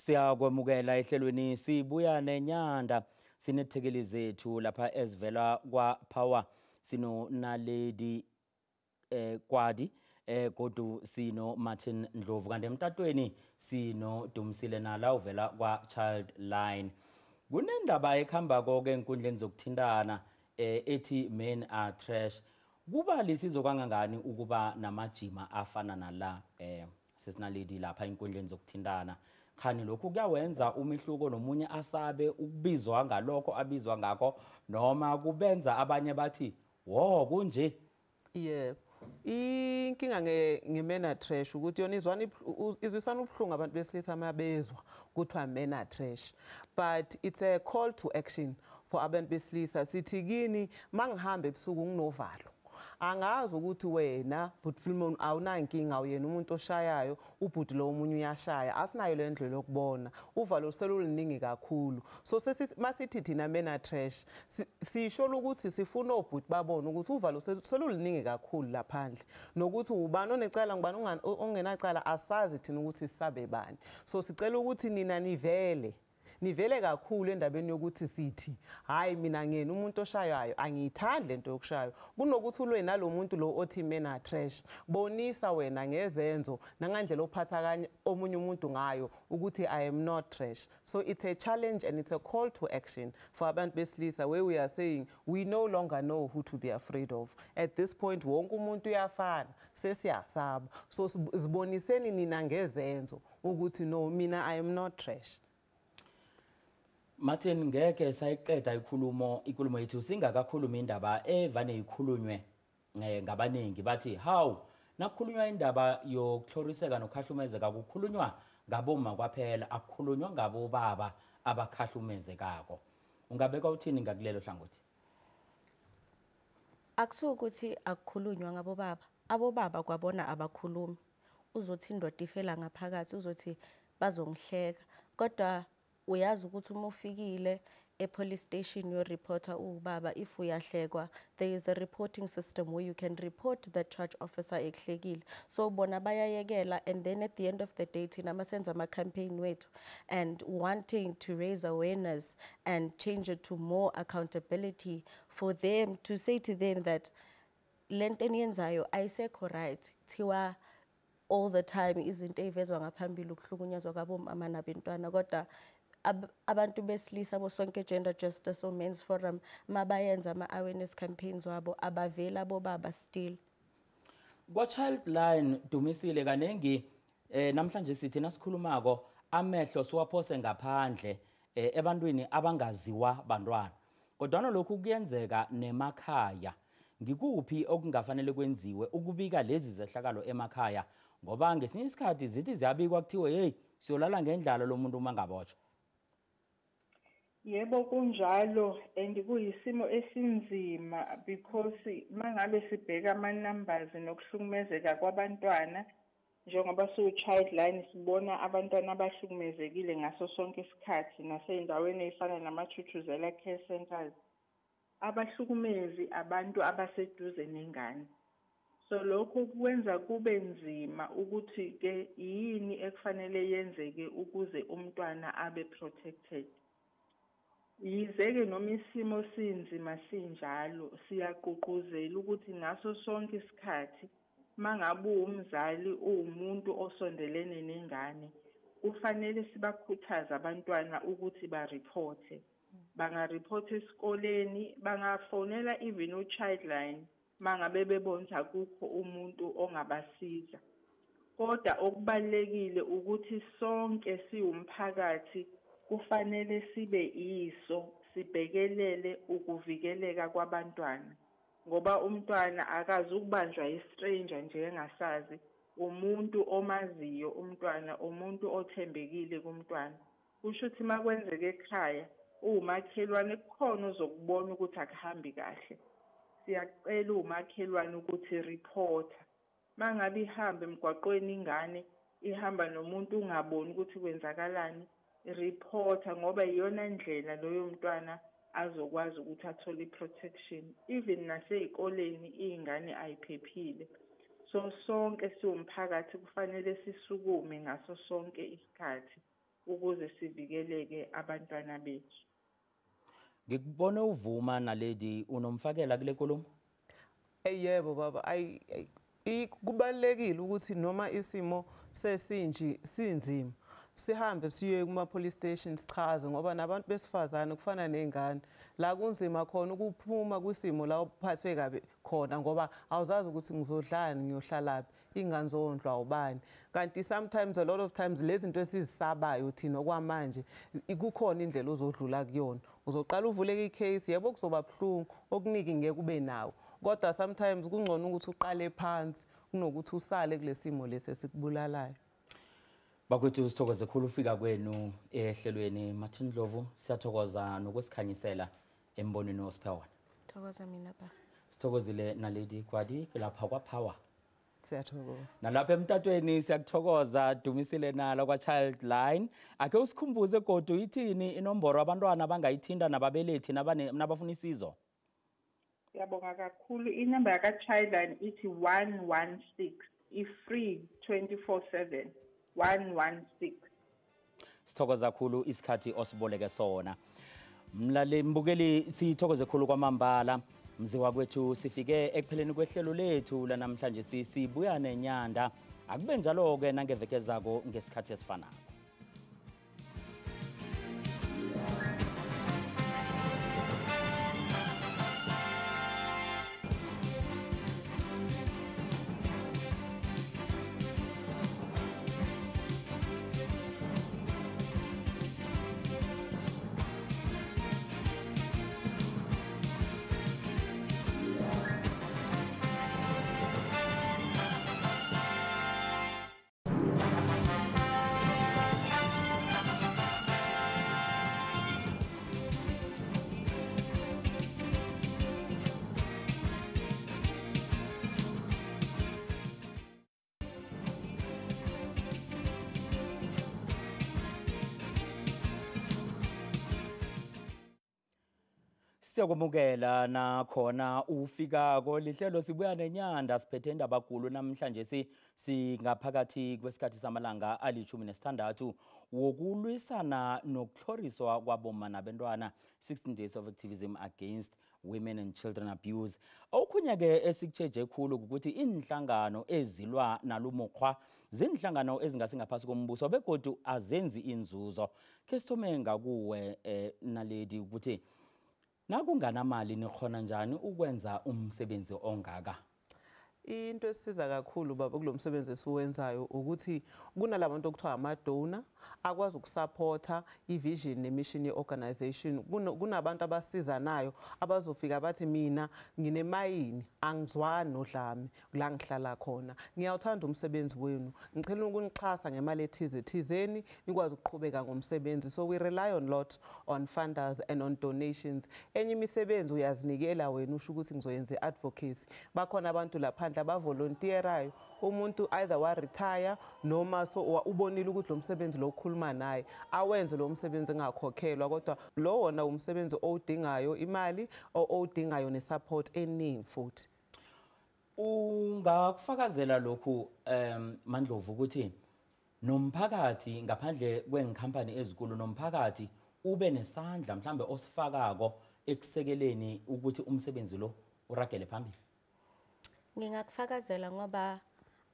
Siyakwamukela ehlelweni Sibuya Nenyanda sinethekeli zethu lapha ezivela kwa Power sino Naledi Kwadi godu sino Martin Ndlovu kanti emtatweni sino Dumsile nala uvela kwa Childline. Kunendaba ekhamba konke enkundleni zokuthintana ethi men are trash. Kuba lisizo kangangani ukuba namajima afana nala sesinaledi lapha enkundleni zokuthintana? Khani lokhu kuyawenza umehluko nomunye asabe ukubizwa ngalokho abizwa ngakho noma kubenza abanye bathi wo kunje? Yebo. Inkinga ngemena trash ukuthi yona izwisana ubhlungu abantu besilisa amabezwa kuthiwa mena trash, but it's a call to action for abantu besilisa. Sithi kini mangihambe ebusuku nginovalo, angazi ukuthi wena but Filmon awunankinga uyena umuntu oshayayo ubhuti lo omunye uyashaya, asinayo le ndlela lokubona uvalo seluluningi kakhulu. So masithi thina mena trash sisho ukuthi sifuna obhuti babone ukuthi uvalo seluluningi kakhulu laphandle nokuthi ubani onecala ngubani ongenacala asazi thina ukuthi sisabe bani. So sicela ukuthi nina nivele kakhulu endabeni yokuthi sithi hayi mina ngena umuntu oshayayo angiyithandi lento yokushayo, kunokuthi ulwe nalomuntu lo othi mena trash. Bonisa wena ngezenzo nangandlela ophatha kanye omunye umuntu ngayo ukuthi I am not trash. So it's a challenge and it's a call to action for abantu besilisa where we are saying we no longer know who to be afraid of. At this point wonke umuntu uyafana sesiyasaba, so siboniseni nina ngezenzo ukuthi no mina I am not trash. Martin, ngeke sayiqeda ikulumo yethu singakakhuluma indaba evane ikhulunywe ngabaningi bathi how nakukhulunywa indaba yokuhloriseka nokukhahlumezeka kukhulunywa ngaboma kwaphela akukhulunywa ngabo baba abakhahlumezekako. Ungabeka uthini ngakulelo hlangothi? Akusuka ukuthi akukhulunywa ngabo baba. Abo baba kwabona abakhulumi. Uzothi indoda ifela ngaphakathi uzothi bazongihleka. Kodwa uyazi ukuthi uma ufikile police station your reporter ubaba if uyahlekwa there is a reporting system where you can report the charge officer ekuhlekile, so bona bayayekela. And then at the end of the day thina masenza ama campaign wethu and wanting to raise awareness and change it to more accountability for them, to say to them that lento eniyenzayo ayisekho right. Thiwa all the time izinto ezivezwa ngaphambili ukuhlukunyezwa kwabomama nabantwana, kodwa abantu besilisa bosonke gender justice or men's forum mabayenza ama-awareness campaigns wabo abavela bobaba still. Kwa Childline Dumisile kanengi namhlanje sithi nasikhulumako amehlo siwaphose ngaphandle ebantwini abangaziwa bantwana, kodwa lokhu kuyenzeka nemakhaya. Ngikuphi okungafanele kwenziwe ukubika lezi zehlakalo emakhaya, ngoba ngesinye isikhathi zithi ziyabikwa kuthiwe hey siyolala ngendlala lo muntu uma ngabotshwa? Yebo kunjalo, and kuyisimo esinzima because mangabe sibheka ama-numbers nokuhlukumezeka kwabantwana njengoba siwu-Childline sibona abantwana abahlukumezekile ngaso sonke isikhathi nasey'ndaweni ey'fana nama-Thuthuzela Care Centers. Abahlukumezi abantu abaseduze nengane, so lokho kwenza kube nzima ukuthi-ke yini ekufanele yenzeke ukuze umntwana abe protected. Yize-ke noma isimo sinzima sinjalo siyaqhuqhuzela ukuthi ngaso sonke isikhathi mangabe umzali uwumuntu osondelene nengane kufanele sibakhuthaze abantwana ukuthi bariporte. Bangaripota esikoleni, bangafonela even u-Childline mangabe bebona kukho umuntu ongabasiza. Kodwa okubalekile ukuthi sonke siwumphakathi kufanele sibe iso sibhekelele ukuvikeleka kwabantwana, ngoba umntwana akazi ukubanjwa istranger nje engasazi, umuntu omaziyo umntwana, umuntu othembekile kumntwana. Kusho ukuthi makwenzeka ekhaya umakhelwane kukhona ozokubona ukuthi akuhambi kahle, siyacela umakhelwane ukuthi reporter. Mangabe ihamba emgwaqweni ingane ihamba nomuntu ungaboni ukuthi kwenzakalani, reporter, ngoba iyona ndlela loyo mntwana azokwazi ukuthi athole protection. Even nasey'koleni iy'ngane ayiphephile, so sonke siwumphakathi kufanele sisukume ngaso sonke isikhathi ukuze sivikeleke abantwana bethu. Ngikubone uvuma naledi unomfakela kule nkulumo. Yebo baba, kubalekile ukuthi noma isimo sesinji sinzima sihambe siye kuma police station sichaze ngoba nabantu besifazane kufana nezingane la kunzima khona ukuphuma kwisimo la uphathwe kabi khona ngoba awuzazi ukuthi ngizodlani ngiyohlalaphi ingane zondlwa ubani kanti sometimes a lot of times lezi zinto esizisabayo thina okwamanje kukhona indlela ozodlula kuyona uzoqala uvuleke icase yebo kuzoba buhlungu okuniki ngeke kube nawo kodwa sometimes kungcono ukuthi uqale phansi kunokuthi usale kulesimo lesi esikubulalayo. Bakwethu sithokoze khulu ufika kwenu ehlelweni Martin Dlovu siyathokoza nokwesikhanyisela embonweni osiphewana. Thokoza mina ba. Sithokozile naledi kwadi lapha kwaPower. Siyathokoza. Nalapha emtatweni siyakuthokoza Dumisile nalo kwa Childline. Ake usikhumbuze godu ithini inomboro abantwana bangayithinda nababelethi nabafuna isizo. Yabonga kakhulu inamba yaka Childline ithi 116 i-free 24/7 116. Sithokoza khulu isikhathi osiboleke sona. Mbukeli sithokoze khulu kwamambala. Mziwa kwethu sifike ekupheleni kwehlelo lethu lanamhlanje Sibuya Nenyanda. Akube njalo ke nangeveke zako ngesikhathi esifanayo. Siyakumukela nakhona ufika kolihlelo Sibuya Nenyanda siphethe indaba nkulu namhlanje singaphakathi kwesikhathi samalanga ali-16 wokulwisana nokuhloriswa kwaboma nabantwana 16 days of activism against women and children abuse. Okhunye ke esikutsheje khulu ukuthi inhlangano ezilwa nalumukghwa zinhlangano ezingasingaphasi kombuso begodu azenzi inzuzo. Ke sithome ngakuwe naledi ukuthi nakunganamali nikhona njani ukwenza umsebenzi ongaka? Into esisiza kakhulu baba kulomsebenzi esiwenzayo ukuthi kunalabantu okuthiwa ama-donor akwazi ukusupporta i-vision nemission ye-organization. Kunabantu abasizanayo abazofika bathi mina nginemayini angizwani nodlame la ngihlala khona ngiyawuthanda umsebenzi wenu ngicela ukunixhasa ngemali ethize thizeni nikwazi ukuqhubeka ngomsebenzi. So we rely on lot on funders and on donations. Enye imisebenzi uyazinikela wena usho ukuthi ngizoyenza advocacy. Bakhona abantu laphandle abavolontierayo umuntu either wa retire noma so ubonile ukuthi lo msebenzi lo ukhuluma naye awenze lo msebenzi engakhokhelwa kodwa lo wona umsebenzi owudingayo imali owudingayo nesupport eningi futhi. Ungakufakazela lokhu Mandlovu ukuthi nomphakathi ngaphandle kwengikhampani ezikulu nomphakathi ube nesandla mhlambe osifakako ekusekeleni ukuthi umsebenzi lo uragele phambili? Ngingakufakazela ngoba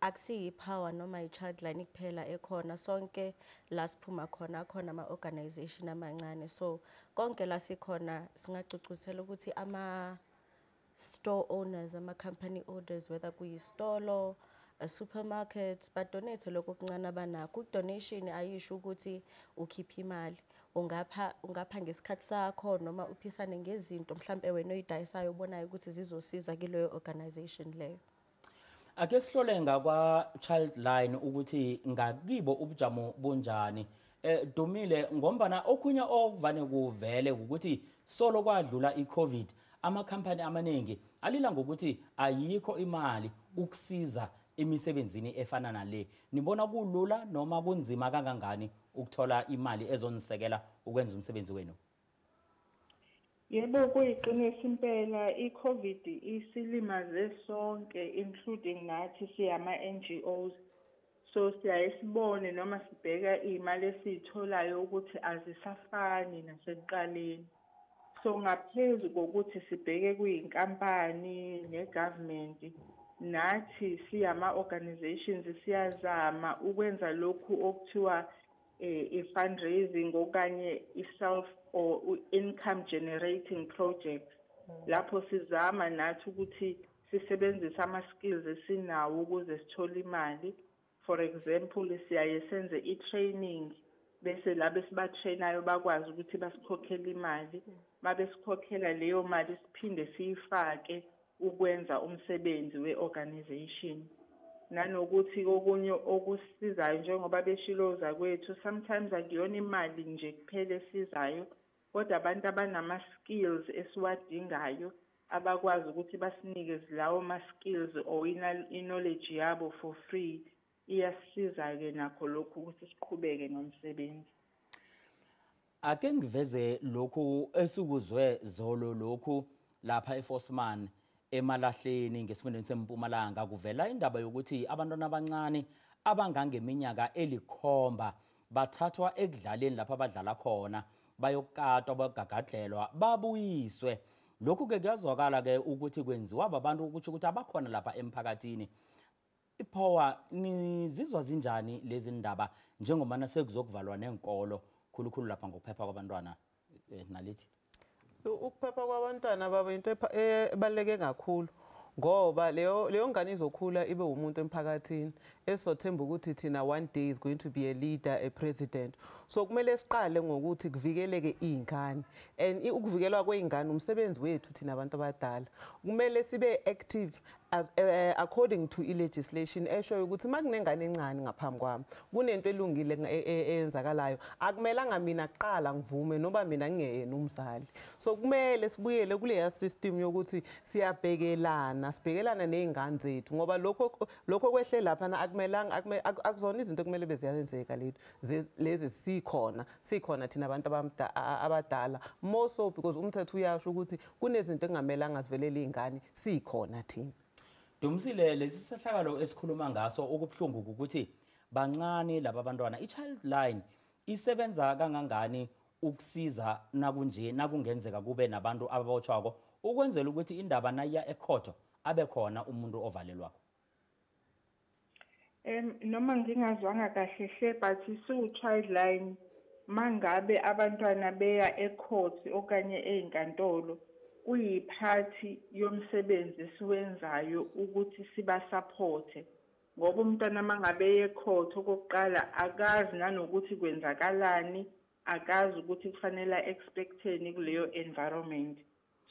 akusiyi power noma i-Childline kuphela ekhona sonke la siphuma khona ama-organization amancane so konke la sikhona singagcugcuzela ukuthi ama-store owners ama-company owners whether kuyistolo a supermarket badonate lokho okuncane abanakho. Udonation ayisho ukuthi ukhipha imali ungapha ngesikhathi sakho noma uphisane ngezinto mhlambe wena oyidayisayo ubonayo ukuthi zizosiza kuleyo organization leyo. Ake sihlole ngakwa Childline ukuthi ngakibo ubujamo bunjani. Dumile ngombana okhunye okuvane kuvele ukuthi solo kwadlula iCovid amakhampani amaningi alila ngokuthi ayikho imali ukusiza emisebenzini efana nale. Nibona kulula noma kunzima kangangani ukuthola imali ezonisekela ukwenza umsebenzi wenu? Yebo kuyiqiniso impela iCovid isilimaze sonke including nathi siyama NGOs. So siyaye sibone noma sibheka imali esitholayo ukuthi azisafani nasekuqaleni. So ngaphezulu kokuthi sibheke kuyinkampani negovernment, nathi siyama organizations siyazama ukwenza lokhu okuthiwa i-fundraising okanye i-self or income generating projects. Lapho sizama nathi ukuthi sisebenzise ama-skills esinawo ukuze sithole imali. For example, siyaye senze i-training bese labo sibatrainayo bakwazi ukuthi basikhokhele imali. Mabesikhokhela leyo mali siphinde siyifake ukwenza umsebenzi we-organization. Nanokuthi okunye okusizayo njengoba beshiloza kwethu, sometimes akuyona imali nje kuphela esizayo, kodwa abantu abanama-skills esiwadingayo abakwazi ukuthi basinikeze lawo ma-skills or i-knowledge yabo for free. Iyasiza-ke nakho lokhu ukuthi siqhubeke nomsebenzi. Ake ngiveze lokhu esikuzwe zolo lokhu lapha eForceman eMalahleni ngesifundeni seMpumalanga kuvela indaba yokuthi abantwana abancane abangangeminyaka eli-7 bathathwa ekudlaleni lapha abadlala khona bayokatwa bagagadlelwa babuyiswe. Lokhu ke kuyazwakala ke ukuthi kwenziwa abantu ukuthi abakhona lapha emphakathini. Ipower nizizwa zinjani lezi ndaba njengomana sekuzokuvalwa nenkolo khulukhulu lapha ngokuphepha kwabantwana nalithi? Ukuphepha kwabantwana baba into ebaluleke kakhulu ngoba leyo ngane izokhula ibe umuntu emphakathini esothemba ukuthi thina one day is going to be a leader, a president. So kumele siqale ngokuthi kuvikeleke izingane, and ukuvikelwa kweingane umsebenzi wethu thina abantu abadala. Kumele sibe active according to legislation esho ukuthi makunengane encane ngaphambi kwami kunento elungile eyenzakalayo, akumelanga mina kuqala ngivume noma mina ngingeyena umzali. So kumele sibuyele kuleya system yokuthi siyabhekelana, sibhekelana nezingane zethu ngoba lokho kwehle lapha akumelanga akuzona izinto kumele beziyenzeka lezi sikhona thina abantu abadala, more so because umthetho uyasho ukuthi kunezinto engamelanga zivelele izingane sikhona thina. Dumsile lesi sehlakalo esikhuluma ngaso okubuhlungu ukuthi bancane laba bantwana i-child line isebenza kangangani ukusiza nakunje nakungenzeka kube nabantu ababotshwako ukwenzela ukuthi indaba nayiya ekhotho abe khona umuntu ovalelwako. Noma ngingazwanga kahle hle but isu-child line mangabe abantwana beya ecourt okanye ezinkantolo kuyiphathi yomsebenzi esiwenzayo ukuthi sibasupporte ngoba umntwana mangabe ecourt okokuqala akazi nanokuthi kwenzakalani, akazi ukuthi kufanele expecteni kuleyo environment.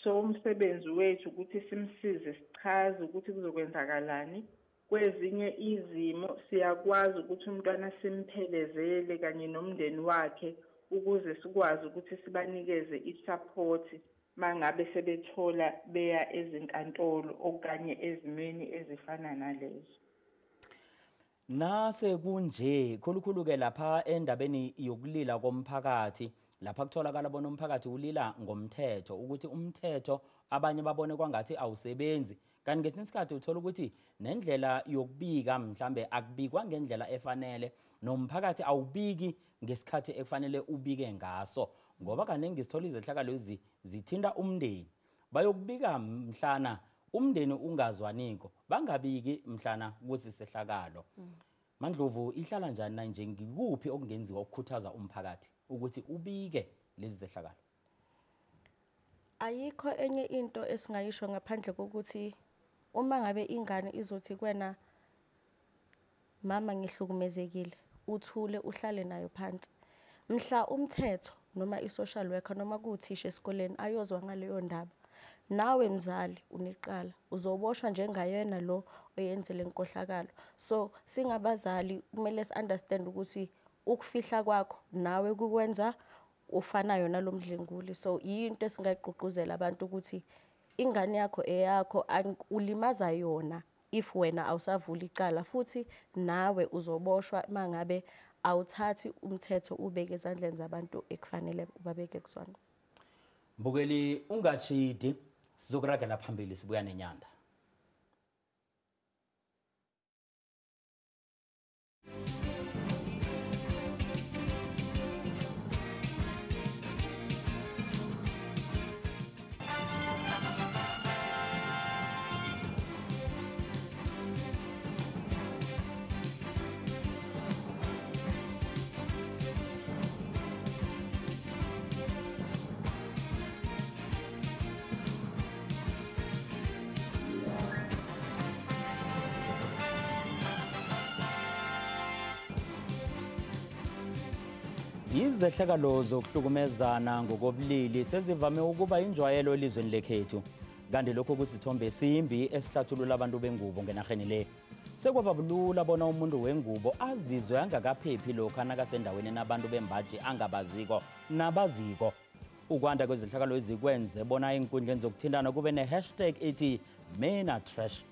So umsebenzi wethu ukuthi simsize sichaze ukuthi kuzokwenzakalani. Kwezinye izimo siyakwazi ukuthi umntwana simphelezele kanye nomndeni wakhe ukuze sikwazi ukuthi sibanikeze i-support mangabe sebethola beya ezinkantolo okanye ezimeni ezifana nalezo. Nase kunje khulukhulu ke lapha endabeni yokulila komphakathi lapha kutholakala bona umphakathi ulila ngomthetho ukuthi umthetho abanye babone kwangathi awusebenzi, kanti ngesinye isikhathi uthola ukuthi nendlela yokubika mhlambe akubikwa ngendlela efanele nomphakathi awubiki ngesikhathi ekufanele ubike ngaso ngoba kaningi isithola izehlakalo lezi zithinta umndeni bayokubika mhlana umndeni ungazwaniko bangabiki mhlana kusisehlakalo. Mandlovu ihlala njani na nje ngikuphi okungenziwa ukukhuthaza umphakathi ukuthi ubike lezi zehlakalo? Ayikho enye into esingayisho ngaphandle kokuthi uma ngabe ingane izothi kwena mama ngihlukumezekile, uthule uhlale nayo phansi. Mhla umthetho noma i-social worker noma kuthisha esikoleni ayozwa ngaleyo ndaba, nawe mzali uneqala uzoboshwa njengayena lo oyenzele inkohlakalo. So singabazali kumele si-understand ukuthi ukufihla kwakho nawe kukwenza ufanayo nalomdlenguli. So into esingayigqugquzela abantu ukuthi ingane yakho eyakho ulimaza yona if wena awusavula icala, futhi nawe uzoboshwa mangabe awuthathi umthetho ubeke ezandleni zabantu ekufanele ubabeke kusona. Mbukeli ungachidi, sizokuragela phambili sibuya nenyanda. Izehlakalo zokuhlukumezana ngokobulili sezivame ukuba injwayelo elizweni lekhethu. Kanti lokho kusithombe esimbi esihlathulula abantu bengubo ngenarheni le. Sekwababulula bona umuntu wengubo azizwe angakaphephi lokho nakasendaweni nabantu bembaji angabaziko nabaziko. Ukwanda kwezehlakalo ezikwenze bona inkundleni zokuthintana kube ne-hashtag ethi #menatrash.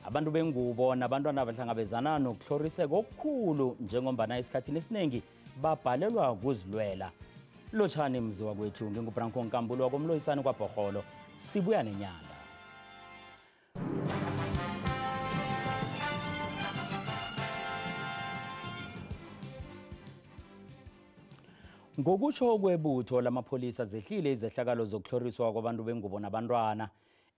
Abantu bengubo nabantwana abahlangabezana nokuhloriseka okukhulu njengombana esikhathini esiningi babhalelwa kuzilwela. Lotshani mziwa kwethu ngingubranko Nkambulo wakomloyisani kwaBhorholo. Sibuya Nenyanda. Ngokutsho kwebutho lamapholisa zehlile izehlakalo zokuhloriswa kwabantu bengubo nabantwana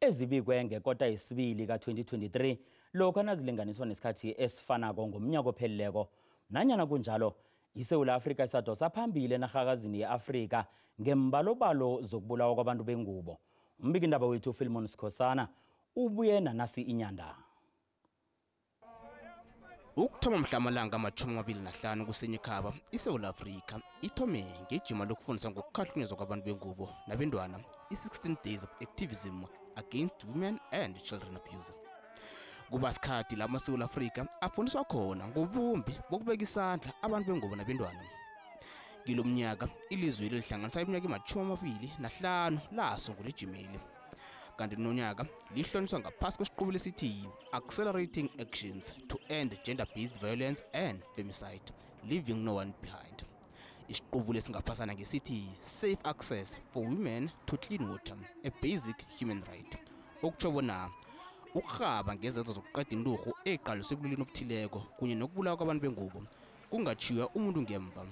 ezibikwe ngekota yesibili ka-2023 lokho nazilinganiswa nesikhathi esifanako ngomnyaka opheleleko. Nanyana kunjalo, iSewula Afrika isadosa phambili enarhakazini ye-Afrika ngembalobalo zokubulawa kwabantu bengubo. Umbikindaba wethu Philemon Sikhosana ubuye nanasi Iindaba. Ukuthoma mhlamalanga ama-25 kuSenyikhaba, iSewula Afrika ithome ngejima lokufundisa ngokukhahlunyezwa kwabantu bengubo nabentwana, i-16 days of activism against women and children abuse. Kuba sikhathi la amaSewula Afrika afundiswa khona ngobumbi bokubeka isandla abantu bengubo nabentwana. Kilo mnyaka ilizwe lihlanganisa iminyaka ama-25 lasungula ijimeli. Kanti nonyaka lihloniswa ngaphasi kwesiqubule esithi Accelerating Actions to End Gender-Based Violence and Femicide, Leaving No One Behind. Isiqubule singaphasana ngesithi Safe Access for Women to Clean Water, a Basic Human Right. Okutsho bona ukurhaba ngezenzo zokuqeda inturhu eqaliswe ebulilini obuthileko kunye nokubulawa kwabantu bengubo kungatshiywa umuntu ngemva.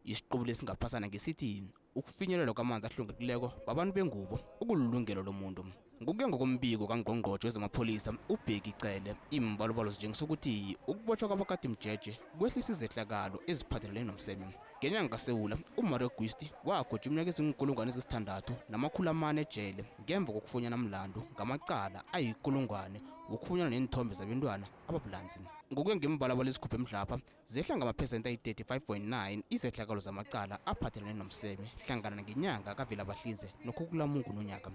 Isiqubule singaphasana ngesithi ukufinyelela kwamanzi ahlongekileko babantu bengubo ukulungelo lomuntu. Ngokuya ngokombiko kaNgqongqotjhe wezamapholisa uBheki Cele, imbalobalo zinjengokuthi ukubotshwa kwabakati mjeje kwehlisa izehlakalo eziphathelene nomseme. Ngenyanga kaSewula, uMario Gusti wagwetshwa iminyaka ezingu-6,400 ejele ngemva kokufunyana mlandu ngamacala ayi-1,000 wokufunyana neenthombe zabentwana ababulanzi. Ngokuya ngembalobalo ezikhuphe emhlapha, zehla ngamaphesenti ayi-35.9 izehlakalo zamacala aphathelene nomseme hlangana ngenyanga kaVelabahlinze noKhukhulamungu nonyaka.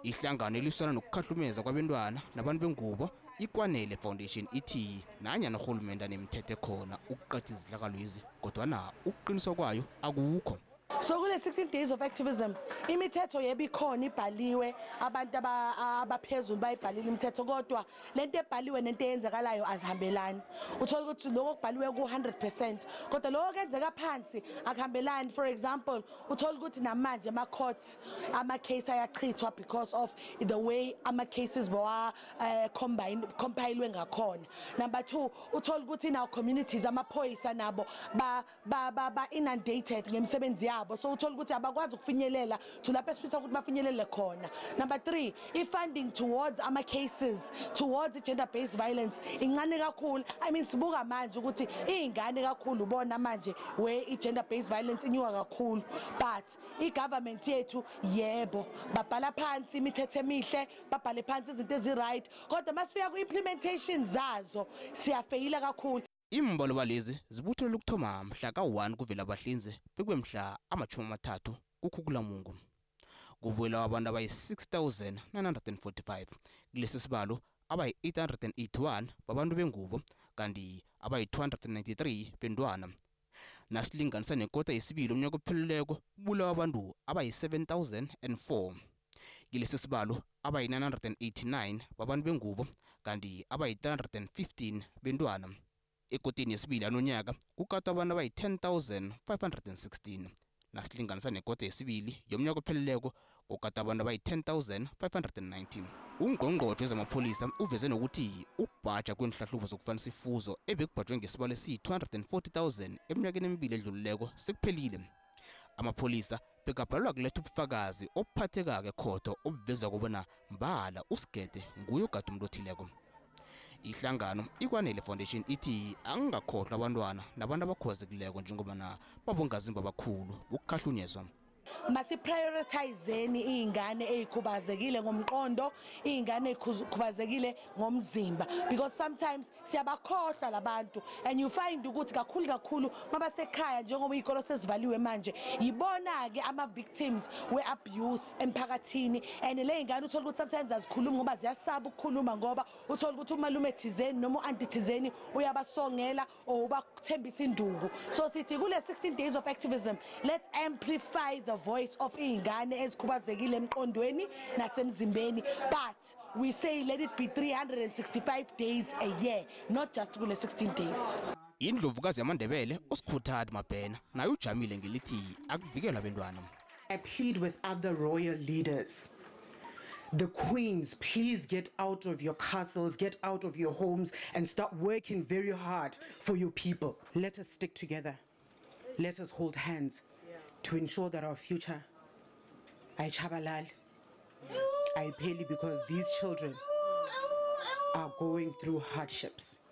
Ihlangano eliswana nokukhahlumeza kwabentwana nabantu bengubo iKwanele Foundation ithi nanyana urhulumende anemithetho khona ukuqeda izehlakalo lezi kodwana ukuqiniswa kwayo akukho. So kule 16 days of activism imithetho yebo ikhona ibhaliwe, abantu abaphezulu bayibhalile imithetho, kodwa lento ebhaliwe nento eyenzakalayo azihambelani. Uthola ukuthi lokho kubhaliwe ku100% kodwa lokho kenzeka phansi akuhambelani. For example, uthola ukuthi namanje ama-court ama-case ayachithwa because of the way ama-cases bawa compilwe ngakhona. Number 2, uthola ukuthi in our communities amaphoyisa nabo ba inundated ngemsebenzi yabo, so uthola ukuthi abakwazi ukufinyelela to lapho esifisa ukuthi bafinyelele khona. Number 3, i-funding towards ama-cases towards gender-based violence incane kakhulu. I mean sibuka manje ukuthi iy'ngane kakhulu ubona manje where i-gender-based violence inyuka kakhulu, but i-government yethu yebo babhala phansi imithetho emihle, babhale phansi izinto ezi-right, kodwa masifika ku-implementation zazo siyafeyila kakhulu. Imbalobalo lezi zibuthelwe ukuthoma mhla ka-1 kuVelabahlinze bekube mhla ama-30 kuKhukhulamungu. Kubuyelela abantu abayi-6,945 kulesi sibalo abayi-881 babantu bengubo kanti abayi-293 bentwana. Nasilinganisa nekota yesibili umnyaka opheleleko kubulawa abantu abayi-7,004. Kulesi sibalo abayi-989 babantu bengubo kanti abayi-315 bentwana. Ekotini yesibili anonyaka kukatwa abantu abayi-10,516. Nasilinganisa nekota yesibili yomnyaka opheleleko okade abantu abayi-10,590. Ungqongqotjhe wezamapholisa uveze nokuthi ukubhaja kwenhlahlubo zokufanisa ifuzo ebekubhajwe ngesibalo esiyi-240,000 eminyakeni emibili edlulileko sekuphelile. Amapholisa bekabhalelwa kuletha ubufakazi obuphathekako ekhotho obuveza kobana mbala uSigede nguye ogade umuntu othileko. Ihlangano iKwanele Foundation ithi angingakhohlwa abantwana nabantu abakhubazekileko njengobana babongazimba abakhulu ukukhahlunyezwa. Masiprioritizeni iy'ngane ey'khubazekile ngomqondo, iy'ngane ey'khubazekile ngomzimba, because sometimes siyabakhohlwa labantu and you find ukuthi kakhulu mabasekhaya njengoba iy'kolo sezivaliwe manje yibona-ke ama-victims we-abuse emphakathini, and le y'ngane uthola ukuthi sometimes azikhulumi ngoba ziyasaba ukukhuluma ngoba uthola ukuthi umalume thizeni noma u-anti thizeni uyabasongela or ubathembisa induku. So sithi kule 16 days of activism, let's amplify the voice of iy'ngane ezikhubazekile emqondweni nasemzimbeni, but we say let it be 365 days a year, not just kule 16 days. Indlovukazi yamaNdebele uSikhuthadi Mabhena naye ujamile ngelithi akuvikelwa abantwana. I plead with other royal leaders. The queens, please get out of your castles, get out of your homes and start working very hard for your people. Let us stick together. Let us hold hands to ensure that our future ayichabalali, ayipheli, because these children are going through hardships.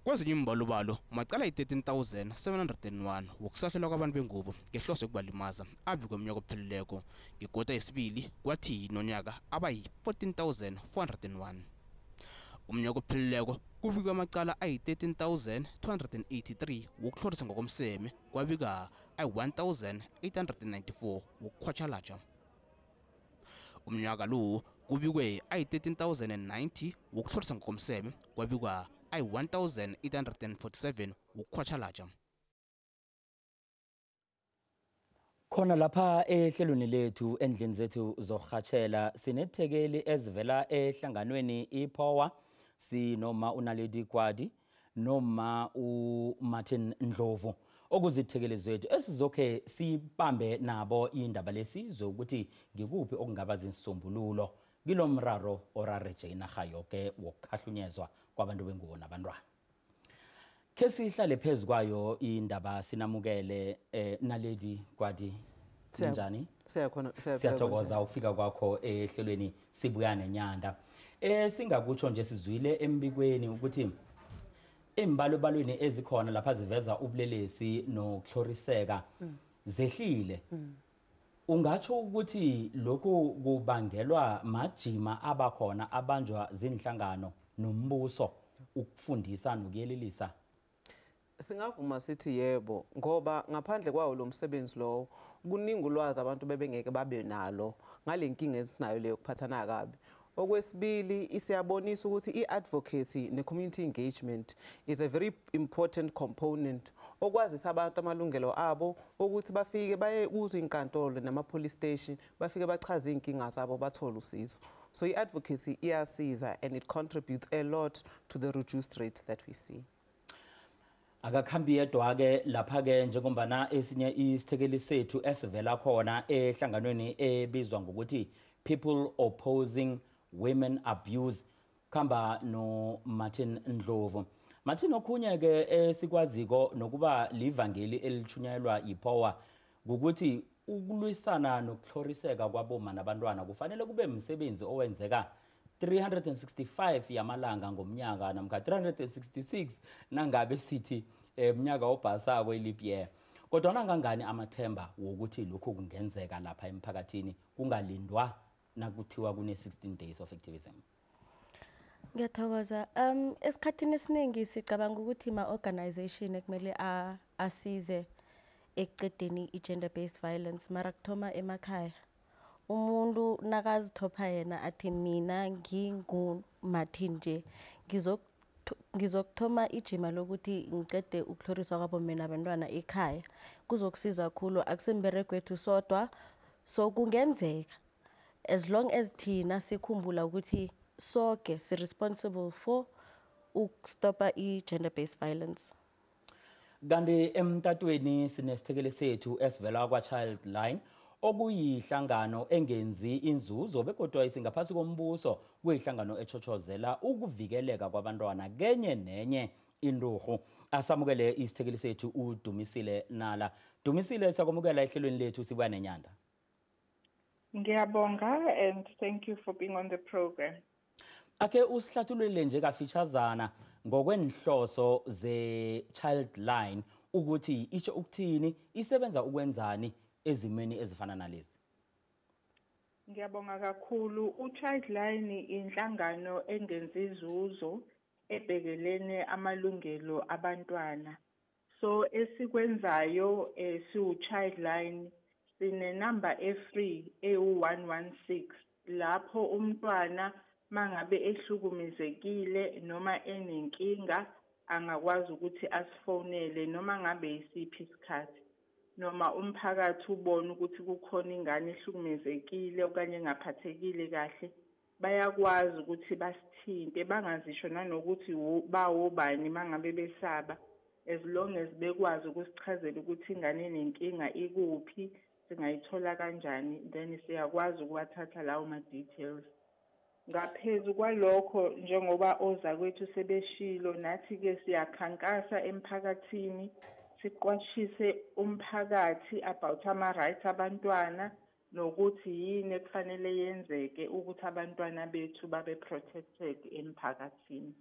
Kwezinye imbalobalo macala i-13,701 wokusahlelwa kwabantu bengubo ngehloso yokubalimaza abikwe umnyaka ophelileko, ngekota yesibili kwathi nonyaka abayi-14,401. Umnyaka ophelileko kubikwa amacala ayi-13,283 wokuhlorisa ngokomseme, kwabika ayi-1,894 wokukhwatshalatsha. Umnyaka lo kubikwe ayi-13,090 wokuhlorisa ngokomseme, kwabikwa ayi-1,847 wokukhwatshalatsha. Khona lapha ehlelweni lethu endlini zethu zokurhatshela sinethekeli ezivela ehlanganweni iPower, sinoma uNaledi Gwadi noma uMartin Ndlovu, okuzithekeli zethu esizokhe sibambe nabo indaba lesizwe ukuthi ngikuphi okungaba zisombululo kilomraro orareje inarha yonke wokukhahlunyezwa kwabantu bengubo nabantwana. Ke sihlale phezu kwayo indaba sinamukele Naledi Gwadi, njani? Siyathokoza ukufika kwakho ehlelweni Sibuya Nenyanda. Singakutsho nje sizwile embikweni ukuthi imbalobalweni ezikhona lapha ziveza ubulelesi nokuhloriseka zehlile. Ungatsho ukuthi lokhu kubangelwa majima abakhona abanjwa zinhlangano nombuso ukufundisa nokuyelelisa? Singavuma sithi yebo, ngoba ngaphandle kwawo lo msebenzi lo kuningi ulwazi abantu bebengeke babe nalo ngalenkinga esinayo leyo kuphathana kabi. Okwesibili isiyabonisa ukuthi i-advocacy ne-community engagement is a very important component okwazisa abantu amalungelo abo ukuthi bafike baye kuzo inkantolo nama-police station bafike bachaze iy'nkinga zabo bathole usizo. So i-advocacy iyasiza and it contributes a lot to the reduced rates that we see. Akakhambi yedwa-ke lapha-ke njengombana esinye isithekeli sethu esivela khona ehlanganweni ebizwa ngokuthi People Opposing Women Abuse, khamba no Martin Ndlovu. Martin, okhunye-ke esikwaziko nokuba livangeli elithunyelwa iPower ukuthi ukulwisana nokuhloriseka kwaboma nabantwana kufanele kube umsebenzi owenzeka 365 yamalanga ngomnyaka namkha 366 nangabe sithi umnyaka obhasako i-leap year. Kodwa nangangani amathemba wokuthi lokhu kungenzeka lapha emphakathini kungalindwa nakuthiwa kune 16 days of activism? Ngiyathokoza. Esikhathini esiningi sicabanga ukuthi ma-organization ekumele asize ekuqedeni i-gender based violence mara kuthoma emakhaya. Umuntu nakazithopha yena athi mina ngingu-Martin nje ngizokuthoma ijima lokuthi ngiqede ukuhloriswa kwabomma nabantwana ekhaya, kuzokusiza kakhulu, akusimberego wethu sodwa. So kungenzeka as long as thina sikhumbula ukuthi sonke si-responsible for ukustopa i-gender based violence. Kanti emtatweni sinesithekeli sethu esivela kwa Childline okuyihlangano engenzi inzuzo bekodwa isingaphasi kombuso kuyihlangano echochozela ukuvikeleka kwabantwana kenye nenye inturhu. Asamukele isithekeli sethu uDumisile Nala. Dumisile, sakwamukela ehlelweni lethu Sibuya Nenyanda. Ngiyabonga and thank you for being on the program. Ake usihlathululele nje kafishazana ngokwenhloso ze-Childline ukuthi isho ukuthini, isebenza ukwenzani ezimeni ezifana nalezi. Ngiyabonga kakhulu. uChildline inhlangano engenzi izuzo ebhekelene amalungelo abantwana. So esikwenzayo siwu-Childline sine number free EU116 lapho umntwana mangabe ehlukumezekile noma enenkinga angakwazi ukuthi asifonele noma ngabe isiphi isikhathi, noma umphakathi ubona ukuthi kukhona ingane ehlukumezekile okanye engaphathekile kahle, bayakwazi ukuthi basithinte bangazisho nanokuthi bawobani mangabe besaba, as long as bekwazi ukusichazela ukuthi ingane enenkinga ikuphi, singayithola kanjani, then siyakwazi ukuwathatha lawo ma-details. Ngaphezu kwalokho, njengoba ozakwethu sebeshilo, nathi-ke siyakhankasa emphakathini, siqwashise umphakathi about ama-rights abantwana nokuthi yini ekufanele yenzeke ukuthi abantwana bethu babe protected emphakathini.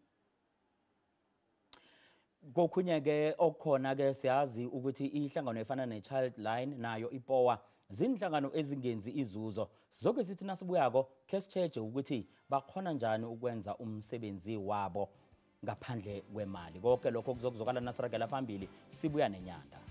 Kokhunye-ke okukhona-ke siyazi ukuthi ihlangano efana ne-Childline nayo iPowa zinhlangano ezingenzi izuzo. Sizoke sithi nasibuyako ke sitsheje ukuthi bakhona njani ukwenza umsebenzi wabo ngaphandle kwemali. Konke lokho kuzokuzwakala nasiragela phambili. Sibuya Nenyanda.